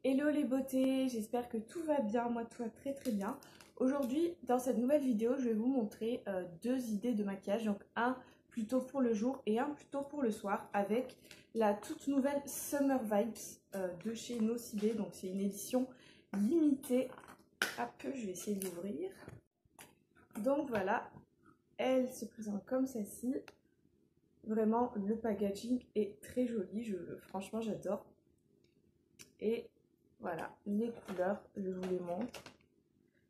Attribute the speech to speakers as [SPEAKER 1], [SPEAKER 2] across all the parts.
[SPEAKER 1] Hello les beautés, j'espère que tout va bien, moi tout va très très bien. Aujourd'hui dans cette nouvelle vidéo je vais vous montrer deux idées de maquillage, donc un plutôt pour le jour et un plutôt pour le soir avec la toute nouvelle Summer Vibes de chez Nocibé. Donc c'est une édition limitée. Hop, je vais essayer de l'ouvrir. Donc voilà, elle se présente comme celle-ci. Vraiment le packaging est très joli, franchement j'adore. Et voilà, les couleurs, je vous les montre.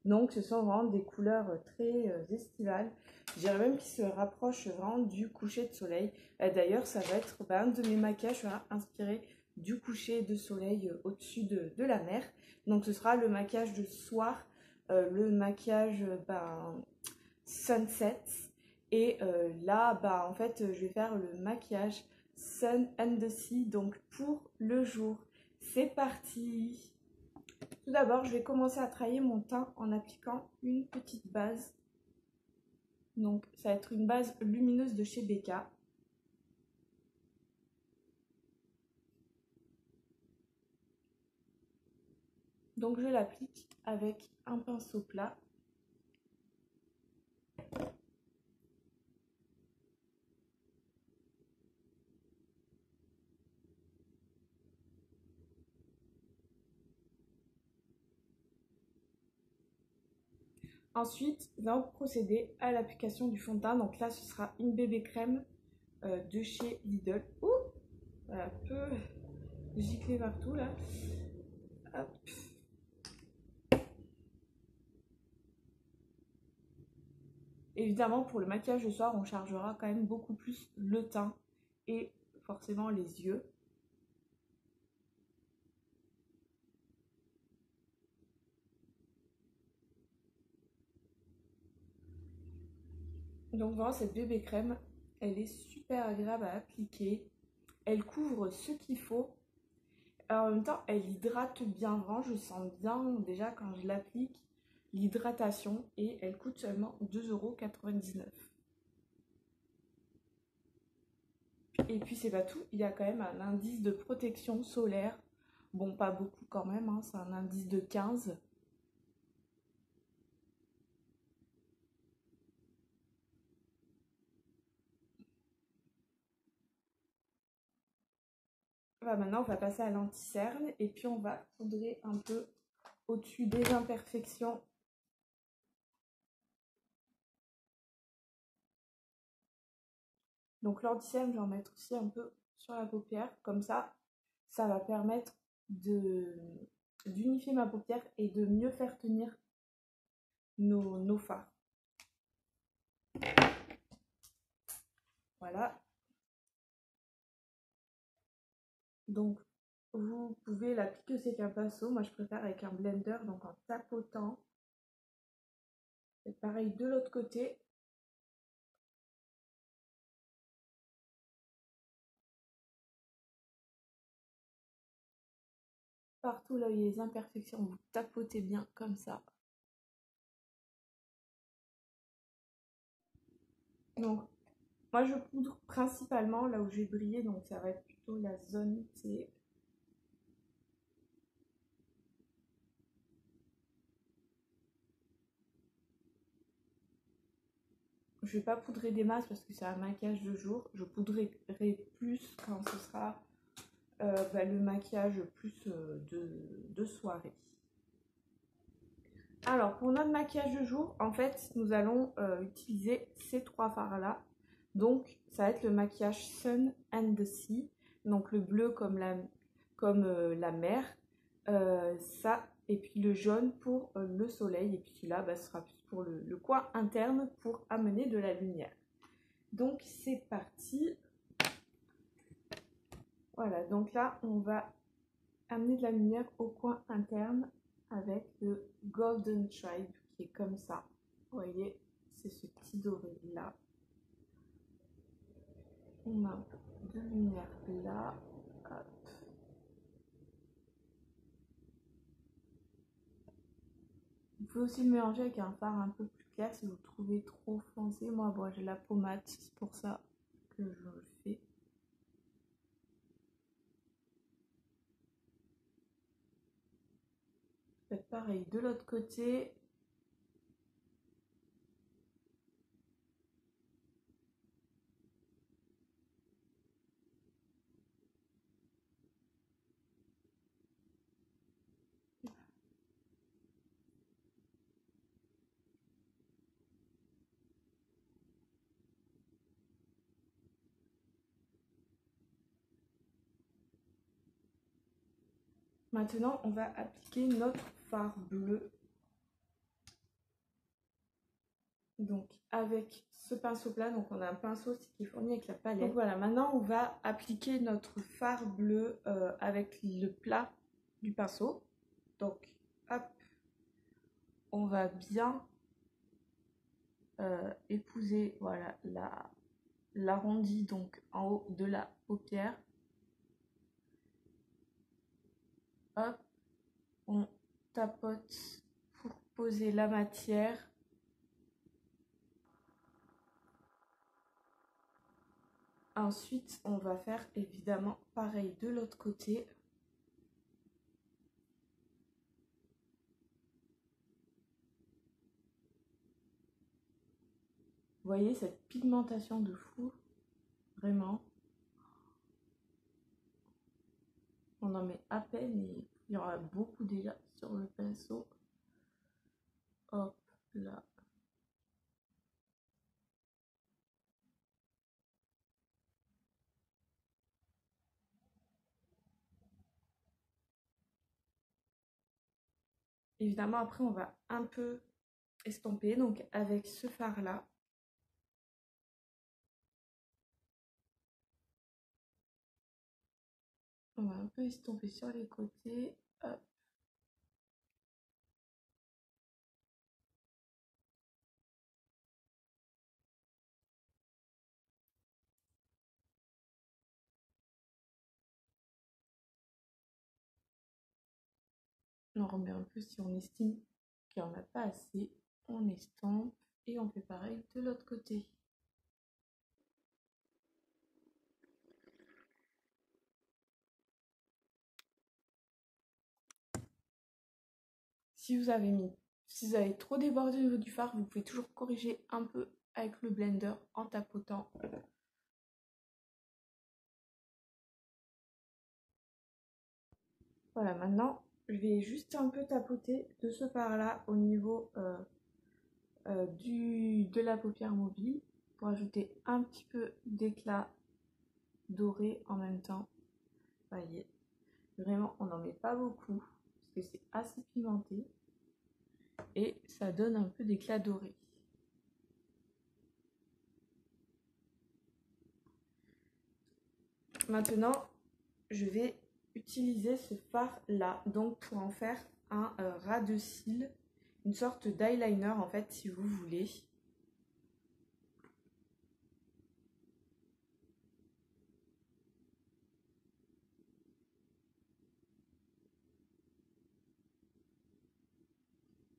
[SPEAKER 1] Donc, ce sont vraiment des couleurs très estivales. Je dirais même qu'ils se rapprochent vraiment du coucher de soleil. D'ailleurs, ça va être un de mes maquillages inspiré du coucher de soleil au-dessus de la mer. Donc, ce sera le maquillage de soir, le maquillage sunset. Et là, en fait, je vais faire le maquillage sun and the sea, donc pour le jour. C'est parti! Tout d'abord, je vais commencer à travailler mon teint en appliquant une petite base. Donc, ça va être une base lumineuse de chez Becca. Donc, je l'applique avec un pinceau plat. Ensuite, nous allons procéder à l'application du fond de teint. Donc là, ce sera une bébé crème de chez Lidl. Ouh, voilà, un peu giclé partout là. Hop. Évidemment, pour le maquillage de soir, on chargera quand même beaucoup plus le teint et forcément les yeux. Donc vraiment, cette bébé crème, elle est super agréable à appliquer. Elle couvre ce qu'il faut. Alors, en même temps, elle hydrate bien. Vraiment, je sens bien déjà quand je l'applique l'hydratation. Et elle coûte seulement 2,99 €. Et puis, c'est pas tout. Il y a quand même un indice de protection solaire. Bon, pas beaucoup quand même. Hein, c'est un indice de 15. Maintenant, on va passer à l'anti-cerne. Et puis, on va poudrer un peu au-dessus des imperfections. Donc l'anti-cerne, je vais en mettre aussi un peu sur la paupière. Comme ça va permettre d'unifier ma paupière et de mieux faire tenir nos fards. Voilà. Donc vous pouvez l'appliquer aussi avec un pinceau. Moi je préfère avec un blender, donc en tapotant. Et pareil de l'autre côté. Partout là où il y a les imperfections, vous tapotez bien comme ça. Donc moi je poudre principalement là où je vais briller, donc ça va être plutôt la zone T. Je vais pas poudrer des masses parce que c'est un maquillage de jour. Je poudrerai plus quand ce sera le maquillage plus de soirée. Alors pour notre maquillage de jour, en fait, nous allons utiliser ces trois fards là. Donc ça va être le maquillage Sun and the Sea. Donc le bleu comme la mer. Ça, et puis le jaune pour le soleil. Et puis celui-là, ce sera plus pour le coin interne pour amener de la lumière. Donc c'est parti. Voilà, donc là on va amener de la lumière au coin interne avec le Golden Tribe qui est comme ça. Vous voyez, c'est ce petit doré là. On a de la lumière là. Hop. Vous pouvez aussi le mélanger avec un fard un peu plus clair si vous le trouvez trop foncé. Moi, bon, j'ai la pommade, c'est pour ça que je le fais. Faites pareil de l'autre côté. Maintenant, on va appliquer notre fard bleu. Donc, avec ce pinceau plat, donc on a un pinceau qui est fourni avec la palette. Donc voilà, maintenant on va appliquer notre fard bleu avec le plat du pinceau. Donc, hop, on va bien épouser, voilà, l'arrondi donc en haut de la paupière. Hop, on tapote pour poser la matière. Ensuite, on va faire évidemment pareil de l'autre côté. Vous voyez cette pigmentation de fou, vraiment. On en met à peine et il y aura beaucoup déjà sur le pinceau. Hop là. Évidemment, après, on va un peu estomper, donc avec ce fard-là. On va un peu estomper sur les côtés. Hop. On remet un peu si on estime qu'il n'y en a pas assez. On estompe et on fait pareil de l'autre côté. Si vous avez trop débordé au niveau du fard, vous pouvez toujours corriger un peu avec le blender en tapotant. Voilà, maintenant, je vais juste un peu tapoter de ce fard-là au niveau de la paupière mobile pour ajouter un petit peu d'éclat doré en même temps. Vous voyez, vraiment, on n'en met pas beaucoup parce que c'est assez pimenté et ça donne un peu d'éclat doré. Maintenant, je vais utiliser ce fard là donc pour en faire un ras de cils, une sorte d'eyeliner en fait si vous voulez.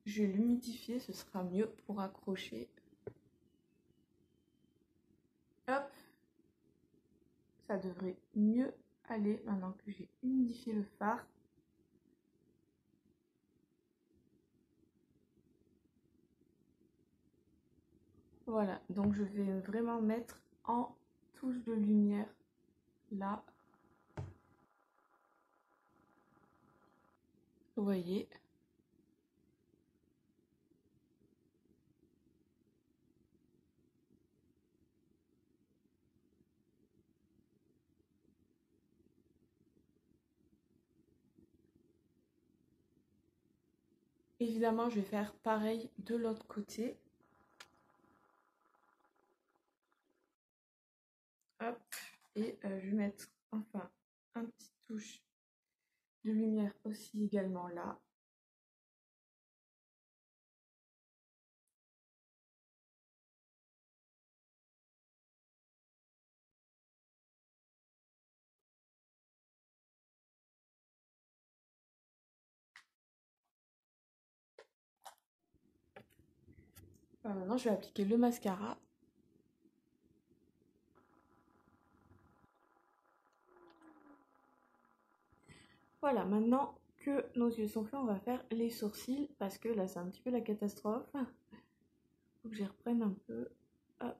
[SPEAKER 1] Je vais l'humidifier, ce sera mieux pour accrocher. Hop, ça devrait mieux aller maintenant que j'ai humidifié le fard. Voilà, donc je vais vraiment mettre en touche de lumière là. Vous voyez. Évidemment, je vais faire pareil de l'autre côté. Hop, et je vais mettre enfin un petit touche de lumière aussi également là. Voilà, maintenant, je vais appliquer le mascara. Voilà, maintenant que nos yeux sont faits, on va faire les sourcils parce que là c'est un petit peu la catastrophe. Faut que j'y reprenne un peu. Hop.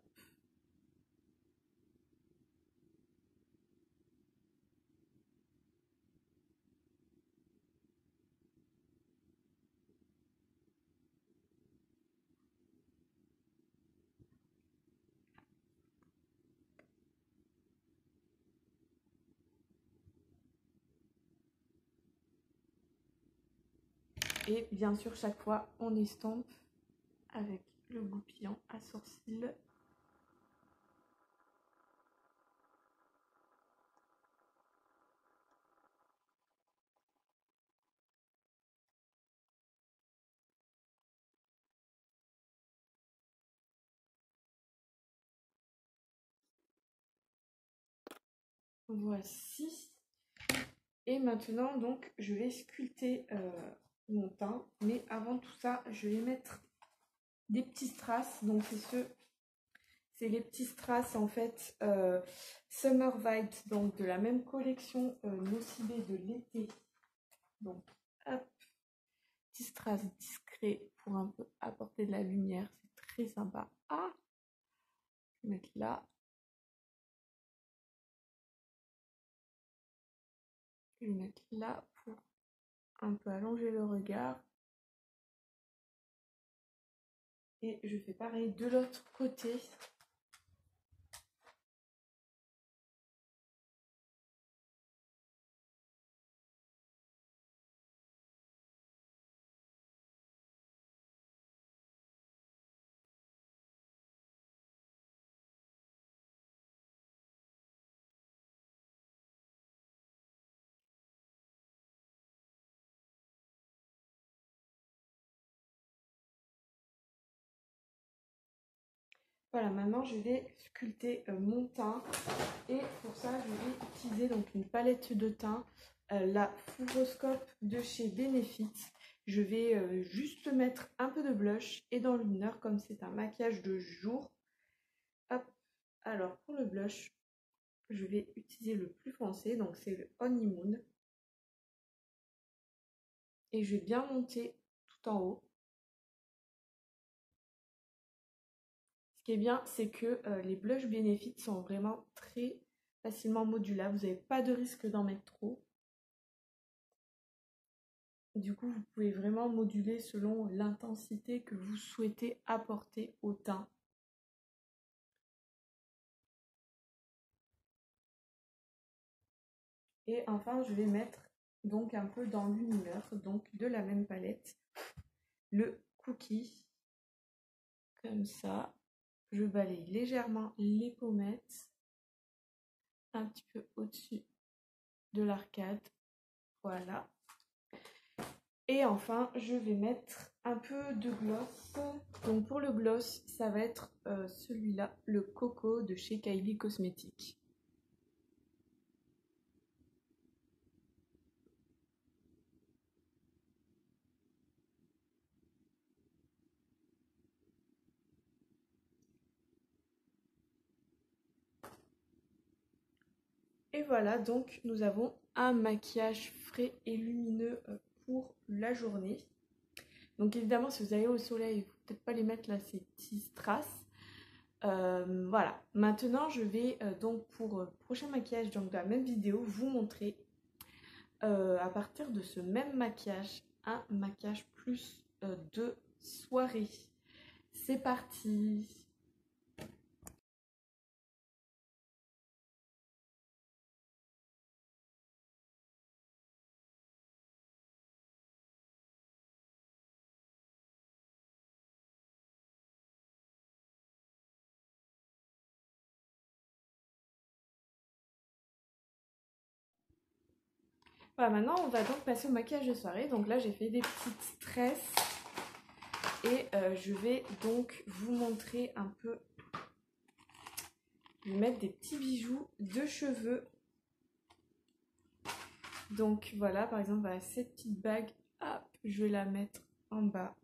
[SPEAKER 1] Et bien sûr, chaque fois, on estompe avec le goupillon à sourcils. Voici. Et maintenant, donc, je vais sculpter mon teint. Mais avant tout ça, je vais mettre des petits strass. Donc, c'est les petits strass en fait Summer Vibes, donc de la même collection Nocibé de l'été. Donc, hop, petit strass discret pour un peu apporter de la lumière. C'est très sympa. Ah, je vais mettre là. Je vais mettre là pour un peu allonger le regard. Et je fais pareil de l'autre côté. Voilà, maintenant je vais sculpter mon teint et pour ça je vais utiliser donc une palette de teint, la Futuroscope de chez Benefit. Je vais juste mettre un peu de blush et d'enlumineur comme c'est un maquillage de jour. Hop, alors pour le blush, je vais utiliser le plus foncé, donc c'est le Honeymoon. Et je vais bien monter tout en haut. Ce qui est bien, c'est que les blushs Benefit sont vraiment très facilement modulables. Vous n'avez pas de risque d'en mettre trop. Du coup, vous pouvez vraiment moduler selon l'intensité que vous souhaitez apporter au teint. Et enfin, je vais mettre donc un peu d'enlumineur, donc de la même palette, le Cookie. Comme ça, je balaye légèrement les pommettes, un petit peu au-dessus de l'arcade. Voilà. Et enfin, je vais mettre un peu de gloss. Donc pour le gloss, ça va être celui-là, le Coco de chez Kylie Cosmetics. Et voilà, donc nous avons un maquillage frais et lumineux pour la journée. Donc évidemment, si vous allez au soleil, il ne faut peut-être pas les mettre là, ces petits strass. Voilà, maintenant je vais donc pour le prochain maquillage, donc de la même vidéo, vous montrer à partir de ce même maquillage, un maquillage plus de soirée. C'est parti! Voilà, maintenant on va donc passer au maquillage de soirée. Donc là j'ai fait des petites tresses et je vais donc vous montrer un peu. Je vais mettre des petits bijoux de cheveux. Donc voilà, par exemple, voilà, cette petite bague, hop, je vais la mettre en bas.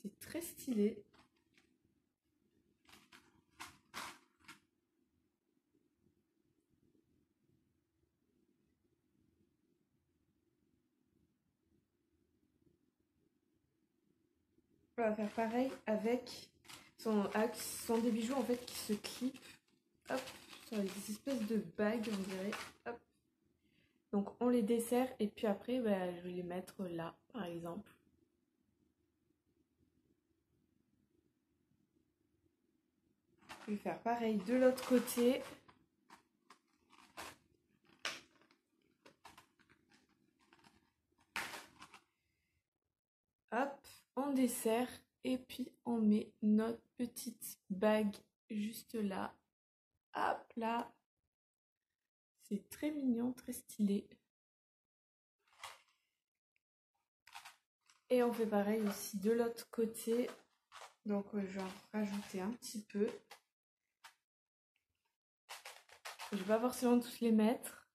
[SPEAKER 1] C'est très stylé. On va faire pareil avec son des bijoux en fait qui se clipent. Hop, sur des espèces de bagues on dirait. Hop. Donc on les dessert et puis après bah, je vais les mettre là par exemple. Je vais faire pareil de l'autre côté. Hop, on dessert et puis on met notre petite bague juste là. Hop là. C'est très mignon, très stylé. Et on fait pareil aussi de l'autre côté. Donc je vais en rajouter un petit peu. Je vais pas forcément tous les mettre.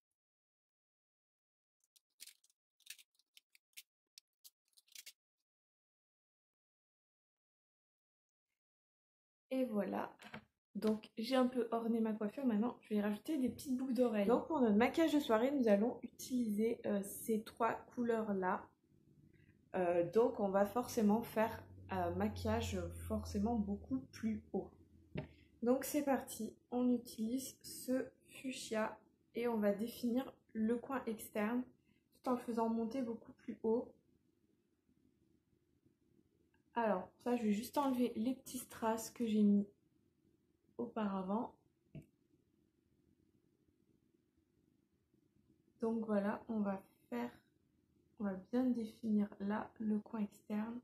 [SPEAKER 1] Et voilà. Donc j'ai un peu orné ma coiffure. Maintenant, je vais rajouter des petites boucles d'oreilles. Donc pour notre maquillage de soirée, nous allons utiliser ces trois couleurs-là. Donc on va forcément faire un maquillage forcément beaucoup plus haut. Donc c'est parti, on utilise ce fuchsia et on va définir le coin externe tout en le faisant monter beaucoup plus haut. Alors pour ça je vais juste enlever les petits strass que j'ai mis auparavant. Donc voilà, on va bien définir là le coin externe.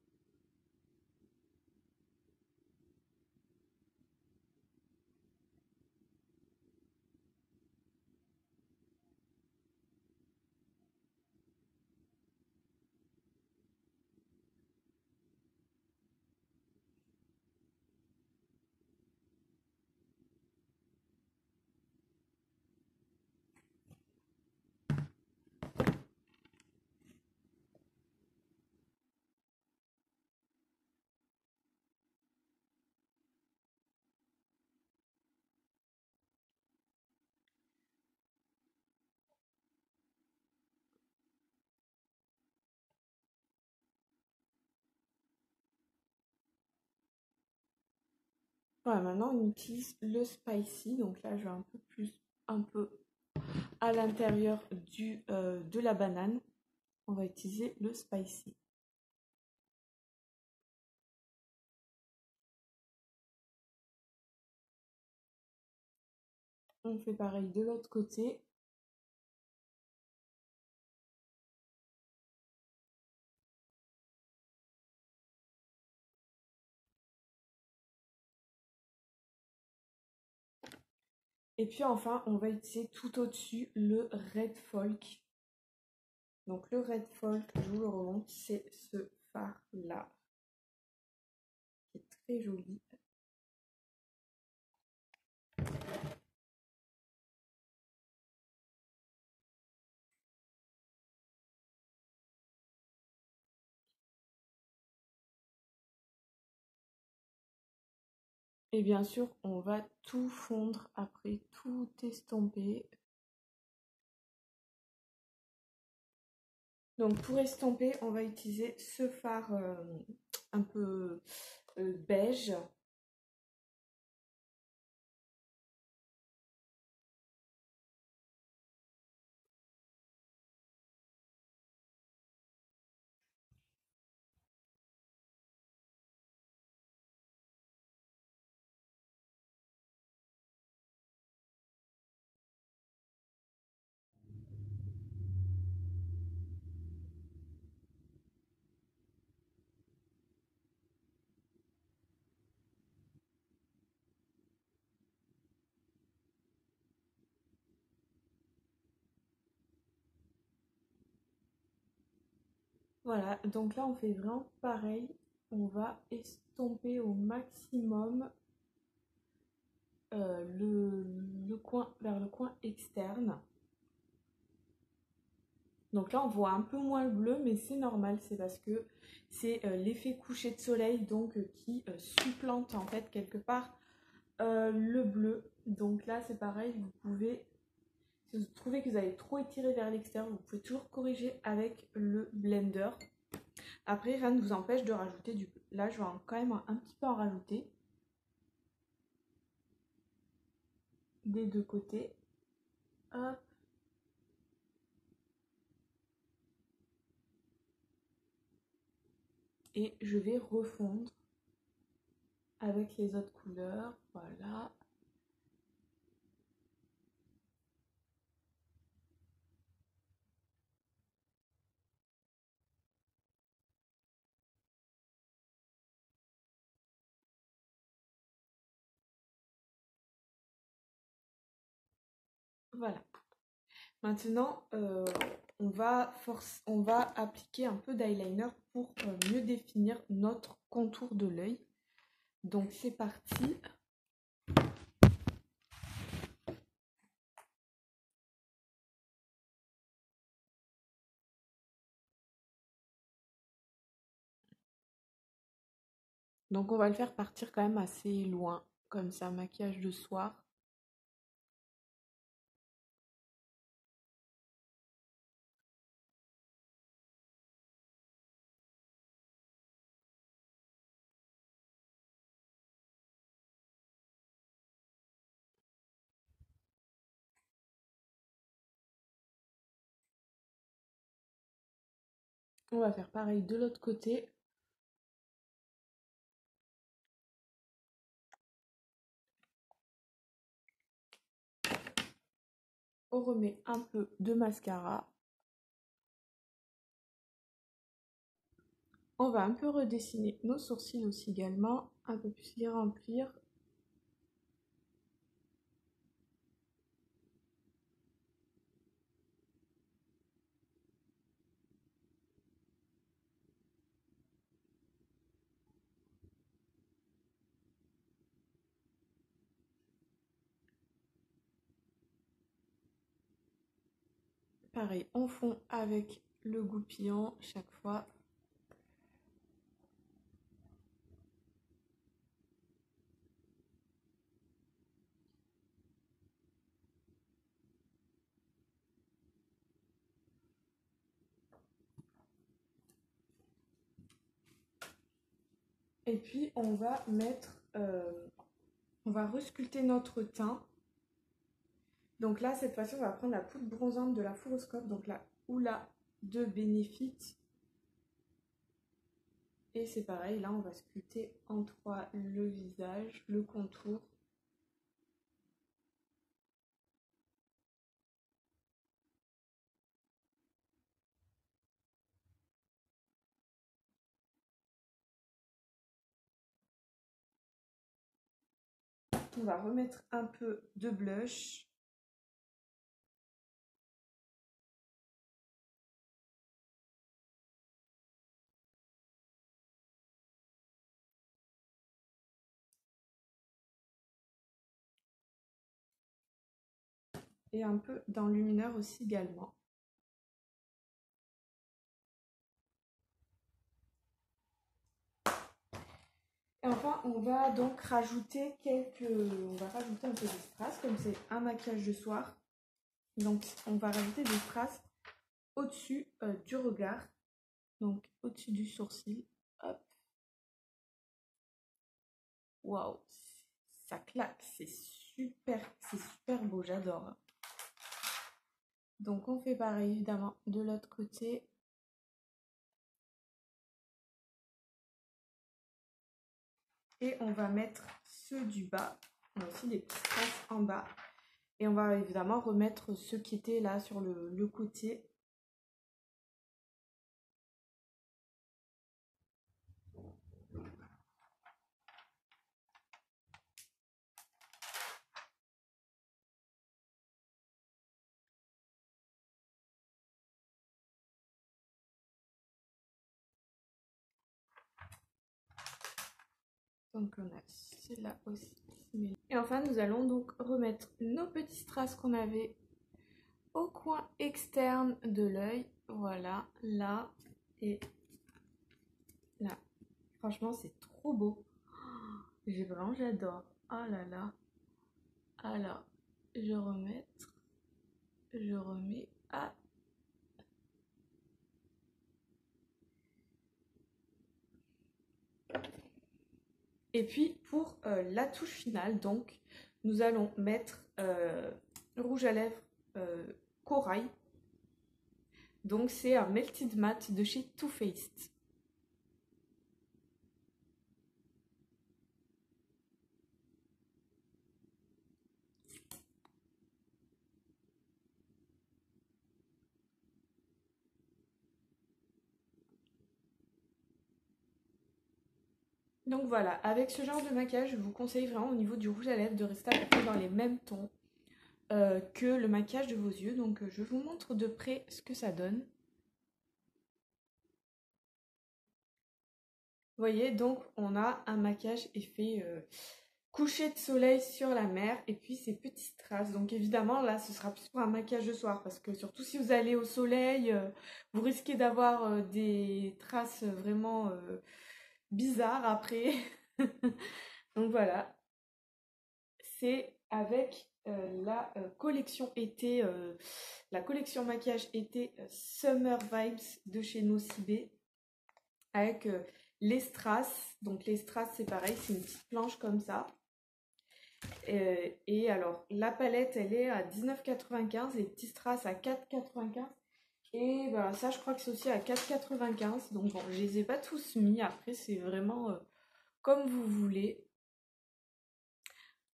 [SPEAKER 1] Voilà, maintenant on utilise le spicy, donc là je vais un peu à l'intérieur de la banane. On va utiliser le spicy. On fait pareil de l'autre côté. Et puis enfin, on va utiliser tout au-dessus le Red Folk. Donc le Red Folk, je vous le remonte, c'est ce fard-là, qui est très joli. Et bien sûr, on va tout fondre après, tout estomper. Donc pour estomper, on va utiliser ce fard un peu beige. Voilà, donc là on fait vraiment pareil. On va estomper au maximum le coin vers le coin externe. Donc là on voit un peu moins le bleu, mais c'est normal, c'est parce que c'est l'effet coucher de soleil donc qui supplante en fait quelque part le bleu. Donc là c'est pareil, vous pouvez, si vous trouvez que vous avez trop étiré vers l'extérieur, vous pouvez toujours corriger avec le blender. Après, rien ne vous empêche de rajouter du... Là, je vais quand même un petit peu en rajouter. Des deux côtés. Hop. Et je vais refondre avec les autres couleurs. Voilà. Voilà. Maintenant, on va appliquer un peu d'eyeliner pour mieux définir notre contour de l'œil. Donc c'est parti. Donc on va le faire partir quand même assez loin, comme ça, maquillage de soir. On va faire pareil de l'autre côté. On remet un peu de mascara. On va un peu redessiner nos sourcils aussi également, un peu plus les remplir. Pareil, on fond avec le goupillon chaque fois. Et puis on va mettre, on va resculpter notre teint. Donc là, cette fois-ci, on va prendre la poudre bronzante de la Furoscope, donc la Hoola de Benefit. Et c'est pareil, là, on va sculpter en 3 le visage, le contour. On va remettre un peu de blush. Et un peu d'enlumineur aussi également. Et enfin, on va donc rajouter on va rajouter un peu de strass, comme c'est un maquillage de soir. Donc, on va rajouter des strass au-dessus du regard, donc au-dessus du sourcil. Hop. Waouh, ça claque, c'est super beau, j'adore. Donc, on fait pareil évidemment de l'autre côté. Et on va mettre ceux du bas. On a aussi des petits strass en bas. Et on va évidemment remettre ceux qui étaient là sur le côté. Donc on a celle-là aussi. Et enfin, nous allons donc remettre nos petits strass qu'on avait au coin externe de l'œil. Voilà, là et là. Franchement, c'est trop beau. J'adore. Oh là là. Alors, je remets. Ah. Et puis pour la touche finale, donc nous allons mettre le rouge à lèvres Corail. Donc c'est un Melted Matte de chez Too Faced. Donc voilà, avec ce genre de maquillage, je vous conseille vraiment au niveau du rouge à lèvres de rester à peu près dans les mêmes tons que le maquillage de vos yeux. Donc je vous montre de près ce que ça donne. Vous voyez, donc on a un maquillage effet coucher de soleil sur la mer et puis ces petites strass. Donc évidemment là ce sera plus pour un maquillage de soir parce que surtout si vous allez au soleil, vous risquez d'avoir des traces vraiment bizarres après. Donc voilà, c'est avec la collection été, la collection maquillage été Summer Vibes de chez Nocibé avec les strass. Donc les strass c'est pareil, c'est une petite planche comme ça. Et alors la palette elle est à 19,95, les petits strass à 4,95 et ben, ça je crois que c'est aussi à 4,95. Donc bon, je les ai pas tous mis, après c'est vraiment comme vous voulez.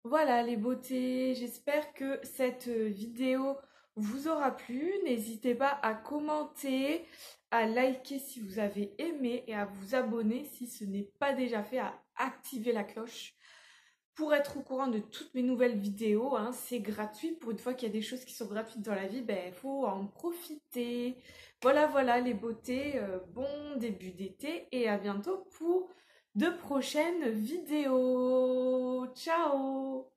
[SPEAKER 1] Voilà les beautés, j'espère que cette vidéo vous aura plu. N'hésitez pas à commenter, à liker si vous avez aimé et à vous abonner si ce n'est pas déjà fait, à activer la cloche pour être au courant de toutes mes nouvelles vidéos. Hein. C'est gratuit, pour une fois qu'il y a des choses qui sont gratuites dans la vie, ben faut en profiter. Voilà les beautés, bon début d'été et à bientôt pour de prochaines vidéos. Ciao!